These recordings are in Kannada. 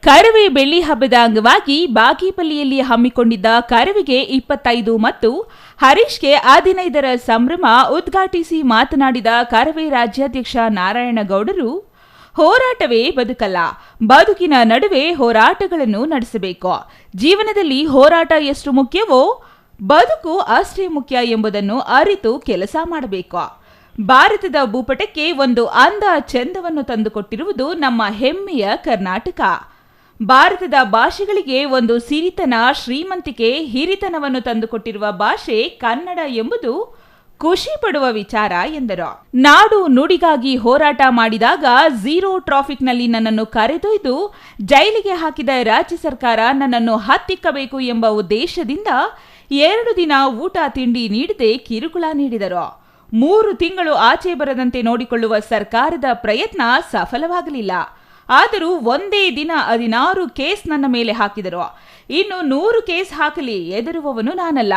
ಕರವೇ ಬೆಳ್ಳಿ ಹಬ್ಬದ ಅಂಗವಾಗಿ ಬಾಗೇಪಲ್ಲಿಯಲ್ಲಿ ಹಮ್ಮಿಕೊಂಡಿದ್ದ ಕರವೆಗೆ 25 ಮತ್ತು ಹರೀಶ್ಗೆ 15ರ ಸಂಭ್ರಮ ಉದ್ಘಾಟಿಸಿ ಮಾತನಾಡಿದ ಕರವೇ ರಾಜ್ಯಾಧ್ಯಕ್ಷ ನಾರಾಯಣಗೌಡರು, ಹೋರಾಟವೇ ಬದುಕಲ್ಲ, ಬದುಕಿನ ನಡುವೆ ಹೋರಾಟಗಳನ್ನು ನಡೆಸಬೇಕು. ಜೀವನದಲ್ಲಿ ಹೋರಾಟ ಎಷ್ಟು ಮುಖ್ಯವೋ ಬದುಕು ಅಷ್ಟೇ ಮುಖ್ಯ ಎಂಬುದನ್ನು ಅರಿತು ಕೆಲಸ ಮಾಡಬೇಕು. ಭಾರತದ ಭೂಪಟಕ್ಕೆ ಒಂದು ಅಂದ ಚೆಂದವನ್ನು ತಂದುಕೊಟ್ಟಿರುವುದು ನಮ್ಮ ಹೆಮ್ಮೆಯ ಕರ್ನಾಟಕ. ಭಾರತದ ಭಾಷೆಗಳಿಗೆ ಒಂದು ಸಿರಿತನ, ಶ್ರೀಮಂತಿಕೆ, ಹಿರಿತನವನ್ನು ತಂದುಕೊಟ್ಟಿರುವ ಭಾಷೆ ಕನ್ನಡ ಎಂಬುದು ಖುಷಿ ಪಡುವ ವಿಚಾರ ಎಂದರು. ನಾಡು ನುಡಿಗಾಗಿ ಹೋರಾಟ ಮಾಡಿದಾಗ ಝೀರೋ ಟ್ರಾಫಿಕ್ನಲ್ಲಿ ನನ್ನನ್ನು ಕರೆದೊಯ್ದು ಜೈಲಿಗೆ ಹಾಕಿದ ರಾಜ್ಯ ಸರ್ಕಾರ ನನ್ನನ್ನು ಹತ್ತಿಕ್ಕಬೇಕು ಎಂಬ ಉದ್ದೇಶದಿಂದ 2 ದಿನ ಊಟ ತಿಂಡಿ ನೀಡದೆ ಕಿರುಕುಳ ನೀಡಿದರು. 3 ತಿಂಗಳು ಆಚೆ ಬರದಂತೆ ನೋಡಿಕೊಳ್ಳುವ ಸರ್ಕಾರದ ಪ್ರಯತ್ನ ಸಫಲವಾಗಲಿಲ್ಲ. ಆದರೂ ಒಂದೇ ದಿನ 16 ಕೇಸ್ ನನ್ನ ಮೇಲೆ ಹಾಕಿದರು. ಇನ್ನು 100 ಕೇಸ್ ಹಾಕಲಿ, ಹೆದರುವವನು ನಾನಲ್ಲ.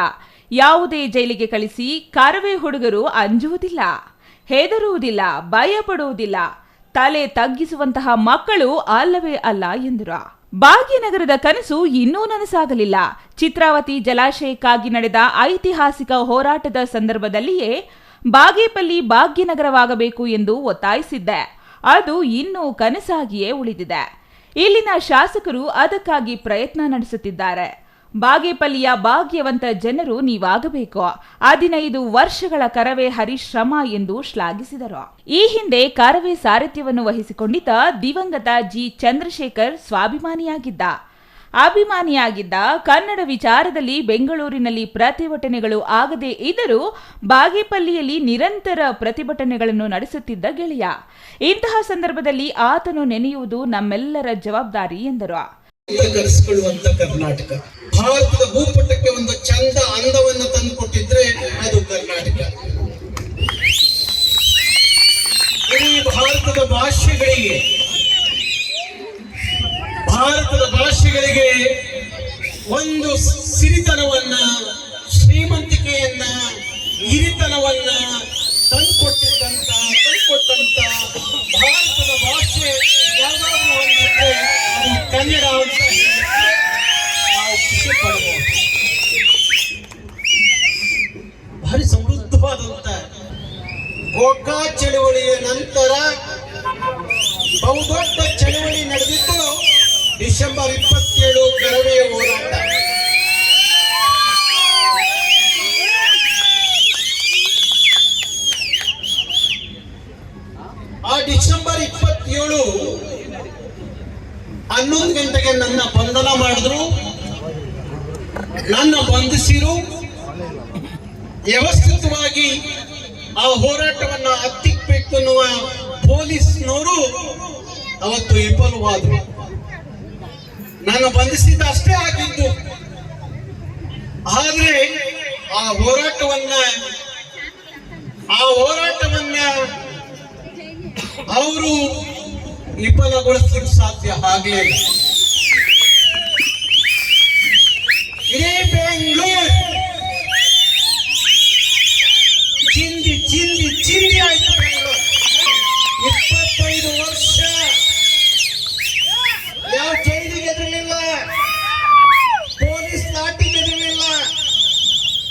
ಯಾವುದೇ ಜೈಲಿಗೆ ಕಳಿಸಿ ಕರವೇ ಹುಡುಗರು ಅಂಜುವುದಿಲ್ಲ, ಹೆದರುವುದಿಲ್ಲ, ಭಯಪಡುವುದಿಲ್ಲ, ತಲೆ ತಗ್ಗಿಸುವಂತಹ ಮಕ್ಕಳು ಅಲ್ಲವೇ ಅಲ್ಲ ಎಂದರು. ಭಾಗ್ಯನಗರದ ಕನಸು ಇನ್ನೂ ನನಸಾಗಲಿಲ್ಲ. ಚಿತ್ರಾವತಿ ಜಲಾಶಯಕ್ಕಾಗಿ ನಡೆದ ಐತಿಹಾಸಿಕ ಹೋರಾಟದ ಸಂದರ್ಭದಲ್ಲಿಯೇ ಬಾಗೇಪಲ್ಲಿ ಭಾಗ್ಯನಗರವಾಗಬೇಕು ಎಂದು ಒತ್ತಾಯಿಸಿದ್ದೆ. ಅದು ಇನ್ನೂ ಕನಸಾಗಿಯೇ ಉಳಿದಿದೆ. ಇಲ್ಲಿನ ಶಾಸಕರು ಅದಕ್ಕಾಗಿ ಪ್ರಯತ್ನ ನಡೆಸುತ್ತಿದ್ದಾರೆ. ಬಾಗೇಪಲ್ಲಿಯ ಭಾಗ್ಯವಂತ ಜನರು ನೀವಾಗಬೇಕು. 15 ವರ್ಷಗಳ ಕರವೇ ಹರೀಶ್ ಶ್ರಮ ಎಂದು ಶ್ಲಾಘಿಸಿದರು. ಈ ಹಿಂದೆ ಕರವೇ ಸಾರಥ್ಯವನ್ನು ವಹಿಸಿಕೊಂಡಿದ್ದ ದಿವಂಗತ ಜಿ ಚಂದ್ರಶೇಖರ್ ಅಭಿಮಾನಿಯಾಗಿದ್ದ ಕನ್ನಡ ವಿಚಾರದಲ್ಲಿ ಬೆಂಗಳೂರಿನಲ್ಲಿ ಪ್ರತಿಭಟನೆಗಳು ಆಗದೇ ಇದ್ದರೂ ಬಾಗೇಪಲ್ಲಿಯಲ್ಲಿ ನಿರಂತರ ಪ್ರತಿಭಟನೆಗಳನ್ನು ನಡೆಸುತ್ತಿದ್ದ ಗೆಳೆಯ. ಇಂತಹ ಸಂದರ್ಭದಲ್ಲಿ ಆತನು ನೆನೆಯುವುದು ನಮ್ಮೆಲ್ಲರ ಜವಾಬ್ದಾರಿ ಎಂದರು. ಕರೆಸಿಕೊಳ್ಳುವಂತ ಕರ್ನಾಟಕ ಭಾರತದ ಭೂಪಟಕ್ಕೆ ಒಂದು ಚಂದ ಅಂದವನ್ನು ತಂದುಕೊಟ್ಟಿದ್ರೆ ಅದು ಕರ್ನಾಟಕ. ಇಡೀ ಭಾರತದ ಭಾಷೆಗಳಿಗೆ ಒಂದು ಸಿರಿತನವನ್ನ, ಶ್ರೀಮಂತಿಕೆಯನ್ನ, ಹಿರಿತನವನ್ನ ತಂದುಕೊಟ್ಟಂತ ಭಾರತದ ಭಾಷೆ ಯಾವ್ದಾದ್ರು ಒಂದಿದ್ರೆ ಅದು ಕನ್ನಡ ಅಂತ ನಾವು ಖುಷಿ ಪಡಬಹುದು. ಭಾರಿ ಸಮೃದ್ಧವಾದಂತ ಗೋಕಾ ಚಳವಳಿಯ ನಂತರ ಬಹುದೊಡ್ಡ ಚಳವಳಿ ನಡೆದಿದ್ದು ಡಿಸೆಂಬರ್ 27 ಕರವೇ ಹೋರಾಟ. ಆ ಡಿಸೆಂಬರ್ 27 11 ಗಂಟೆಗೆ ನನ್ನ ಬಂಧನ ಮಾಡಿದ್ರು, ನನ್ನ ಬಂಧಿಸಿರು. ವ್ಯವಸ್ಥಿತವಾಗಿ ಆ ಹೋರಾಟವನ್ನ ಹತ್ತಿಕ್ಕಬೇಕು ಅನ್ನುವ ಪೊಲೀಸ್ನವರು ಅವತ್ತು ವಿಫಲವಾದರು. ನಾನು ಬಂಧಿಸಿದ ಅಷ್ಟೇ ಆಗಿದ್ದು, ಆದ್ರೆ ಆ ಹೋರಾಟವನ್ನ ಅವರು ವಿಫಲಗೊಳಿಸಲಿಕ್ಕೆ ಸಾಧ್ಯ ಆಗಲಿಲ್ಲ. ಇಡೀ ಬೆಂಗಳೂರು ಚಿಂದಿ ಆಯ್ತು. ಬೆಂಗಳೂರು 25 ವರ್ಷ ಯಾವ ಜೈಲಿಗೆ ಎದುರಲಿಲ್ಲ, ಪೊಲೀಸ್ ಲಾಟಿಗೆ ಎದುರಲಿಲ್ಲ,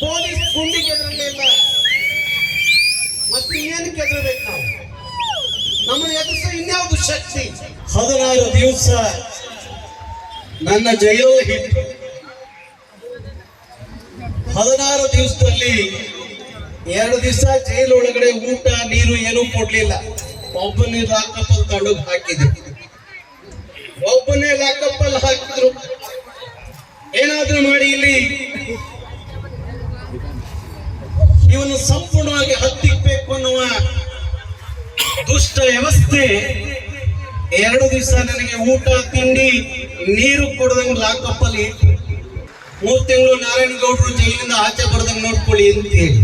ಪೊಲೀಸ್ ಗುಂಡಿಗೆ ಎದುರಲಿಲ್ಲ. ಮತ್ತೆ ಇನ್ನೇನಕ್ಕೆ ಎದುರಬೇಕು? ನಾವು ನಮ್ಮನ್ನು ಎದುರಿಸ ಇನ್ಯಾವುದು ಶಕ್ತಿ? 16 ದಿವಸ ನನ್ನ ಜೈಲು ಹಿಟ್ಟು. 16 ದಿವಸದಲ್ಲಿ 2 ದಿವಸ ಜೈಲು ಒಳಗಡೆ ಊಟ ನೀರು ಏನೂ ಕೊಡ್ಲಿಲ್ಲ. ಒಬ್ಬನೇ ಲಾಕಪ್ಪಲ್ಲಿ ತಗೊಂಡು ಹಾಕಿದ್ರು. ಏನಾದ್ರೂ ಮಾಡಿ ಇಲ್ಲಿ ಇವನು ಸಂಪೂರ್ಣವಾಗಿ ಹತ್ತಿಕ್ಕಬೇಕು ಅನ್ನುವ ದುಷ್ಟ ವ್ಯವಸ್ಥೆ. 2 ದಿವಸ ನನಗೆ ಊಟ ತಿಂಡಿ ನೀರು ಕೊಡದಂಗೆ ಲಾಕಪ್ಪಲ್ಲಿ 3 ತಿಂಗಳು ನಾರಾಯಣಗೌಡರು ಜೈಲಿಂದ ಆಚೆ ಬರದಂಗೆ ನೋಡ್ಕೊಳ್ಳಿ ಅಂತ ಹೇಳಿ.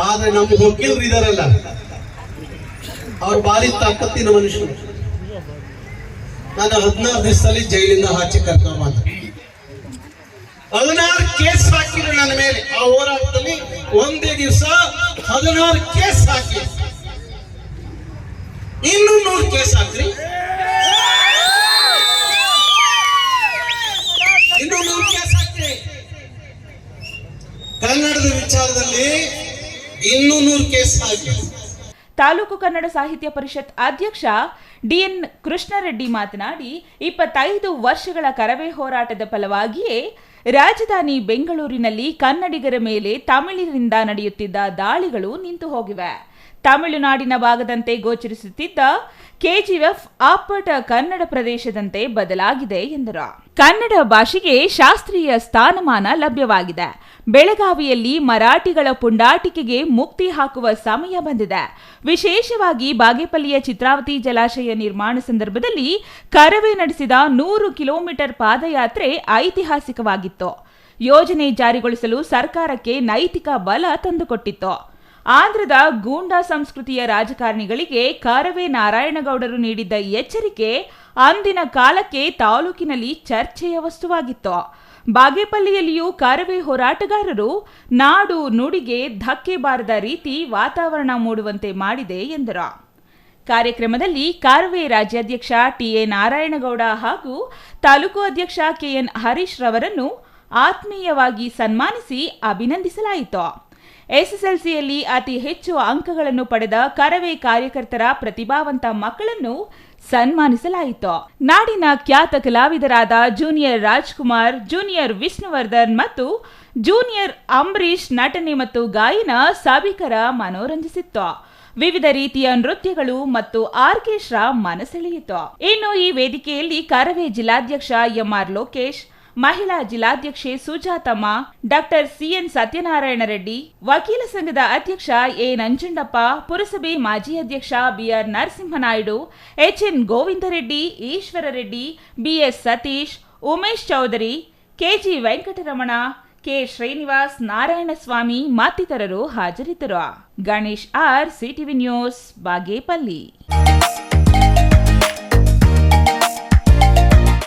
ಆದ್ರೆ ನಮ್ಮ ವಕೀಲರು ಇದಾರಲ್ಲ, ಅವ್ರು ಭಾರಿ ತಾಕತ್ತಿನ ಮನುಷ್ಯರು. ನಾನು 16 ದಿವಸದಲ್ಲಿ ಜೈಲಿಂದ ಆಚೆ ಕರ್ಕೊಂಬಂದ. 16 ಕೇಸ್ ಹಾಕಿದ್ರು ನನ್ನ ಮೇಲೆ. ಆ ಹೋರಾಟದಲ್ಲಿ ಒಂದೇ ದಿವಸ 16 ಕೇಸ್ ಹಾಕಿ, ಇನ್ನೂ 100 ಕೇಸ್ ಹಾಕ್ರಿ. ತಾಲೂಕು ಕನ್ನಡ ಸಾಹಿತ್ಯ ಪರಿಷತ್ ಅಧ್ಯಕ್ಷ ಡಿಎನ್ ಕೃಷ್ಣರೆಡ್ಡಿ ಮಾತನಾಡಿ 25 ವರ್ಷಗಳ ಕರವೇ ಹೋರಾಟದ ಫಲವಾಗಿಯೇ ರಾಜಧಾನಿ ಬೆಂಗಳೂರಿನಲ್ಲಿ ಕನ್ನಡಿಗರ ಮೇಲೆ ತಮಿಳರಿಂದ ನಡೆಯುತ್ತಿದ್ದ ದಾಳಿಗಳು ನಿಂತು ಹೋಗಿವೆ. ತಮಿಳುನಾಡಿನ ಭಾಗದಂತೆ ಗೋಚರಿಸುತ್ತಿದ್ದ ಕೆಜಿಎಫ್ ಅಪ್ಪಟ ಕನ್ನಡ ಪ್ರದೇಶದಂತೆ ಬದಲಾಗಿದೆ ಎಂದರು. ಕನ್ನಡ ಭಾಷೆಗೆ ಶಾಸ್ತ್ರೀಯ ಸ್ಥಾನಮಾನ ಲಭ್ಯವಾಗಿದೆ. ಬೆಳಗಾವಿಯಲ್ಲಿ ಮರಾಠಿಗಳ ಪುಂಡಾಟಿಕೆಗೆ ಮುಕ್ತಿ ಹಾಕುವ ಸಮಯ ಬಂದಿದೆ. ವಿಶೇಷವಾಗಿ ಬಾಗೇಪಲ್ಲಿಯ ಚಿತ್ರಾವತಿ ಜಲಾಶಯ ನಿರ್ಮಾಣ ಸಂದರ್ಭದಲ್ಲಿ ಕರವೇ ನಡೆಸಿದ 100 ಕಿಲೋಮೀಟರ್ ಪಾದಯಾತ್ರೆ ಐತಿಹಾಸಿಕವಾಗಿತ್ತು. ಯೋಜನೆ ಜಾರಿಗೊಳಿಸಲು ಸರ್ಕಾರಕ್ಕೆ ನೈತಿಕ ಬಲ ತಂದುಕೊಟ್ಟಿತ್ತು. ಆಂಧ್ರದ ಗೂಂಡಾ ಸಂಸ್ಕೃತಿಯ ರಾಜಕಾರಣಿಗಳಿಗೆ ಕರವೇ ನಾರಾಯಣಗೌಡರು ನೀಡಿದ್ದ ಎಚ್ಚರಿಕೆ ಅಂದಿನ ಕಾಲಕ್ಕೆ ತಾಲೂಕಿನಲ್ಲಿ ಚರ್ಚೆಯ ವಸ್ತುವಾಗಿತ್ತು. ಬಾಗೇಪಲ್ಲಿಯಲ್ಲಿಯೂ ಕರವೇ ಹೋರಾಟಗಾರರು ನಾಡು ನುಡಿಗೆ ಧಕ್ಕೆ ಬಾರದ ರೀತಿ ವಾತಾವರಣ ಮೂಡುವಂತೆ ಮಾಡಿದೆ ಎಂದರು. ಕಾರ್ಯಕ್ರಮದಲ್ಲಿ ಕರವೇ ರಾಜ್ಯಾಧ್ಯಕ್ಷ ಟಿಎ ನಾರಾಯಣಗೌಡ ಹಾಗೂ ತಾಲೂಕು ಅಧ್ಯಕ್ಷ ಕೆಎನ್ ಹರೀಶ್ ರವರನ್ನು ಆತ್ಮೀಯವಾಗಿ ಸನ್ಮಾನಿಸಿ ಅಭಿನಂದಿಸಲಾಯಿತು. ಎಸ್ಎಸ್ಎಲ್ಸಿಯಲ್ಲಿ ಅತಿ ಹೆಚ್ಚು ಅಂಕಗಳನ್ನು ಪಡೆದ ಕರವೇ ಕಾರ್ಯಕರ್ತರ ಪ್ರತಿಭಾವಂತ ಮಕ್ಕಳನ್ನು ಸನ್ಮಾನಿಸಲಾಯಿತು. ನಾಡಿನ ಖ್ಯಾತ ಕಲಾವಿದರಾದ ಜೂನಿಯರ್ ರಾಜ್ಕುಮಾರ್, ಜೂನಿಯರ್ ವಿಷ್ಣುವರ್ಧನ್ ಮತ್ತು ಜೂನಿಯರ್ ಅಂಬರೀಶ್ ನಟನೆ ಮತ್ತು ಗಾಯನ ಸಭಿಕರ ಮನೋರಂಜಿಸಿತ್ತು. ವಿವಿಧ ರೀತಿಯ ನೃತ್ಯಗಳು ಮತ್ತು ಆರ್ಕೆಸ್ಟ್ರಾ ಮನಸೆಳೆಯಿತು. ಇನ್ನು ಈ ವೇದಿಕೆಯಲ್ಲಿ ಕರವೇ ಜಿಲ್ಲಾಧ್ಯಕ್ಷ ಎಂಆರ್ ಲೋಕೇಶ್, ಮಹಿಳಾ ಜಿಲ್ಲಾಧ್ಯಕ್ಷೆ ಸುಜಾತಮ್ಮ, ಡಾಕ್ಟರ್ ಸಿಎನ್ ಸತ್ಯನಾರಾಯಣ ರೆಡ್ಡಿ, ವಕೀಲ ಸಂಘದ ಅಧ್ಯಕ್ಷ ಎ ನಂಜುಂಡಪ್ಪ, ಪುರಸಭೆ ಮಾಜಿ ಅಧ್ಯಕ್ಷ BR Narasimhanaidu, HN Govindareddy, Eshwara Reddy, BS Satish, Umesh Chaudhari, KG Venkataramana, K Srinivas, Narayanaswamy ಮತ್ತಿತರರು ಹಾಜರಿದ್ದರು. Ganesh R, CTV news, Bagepalli.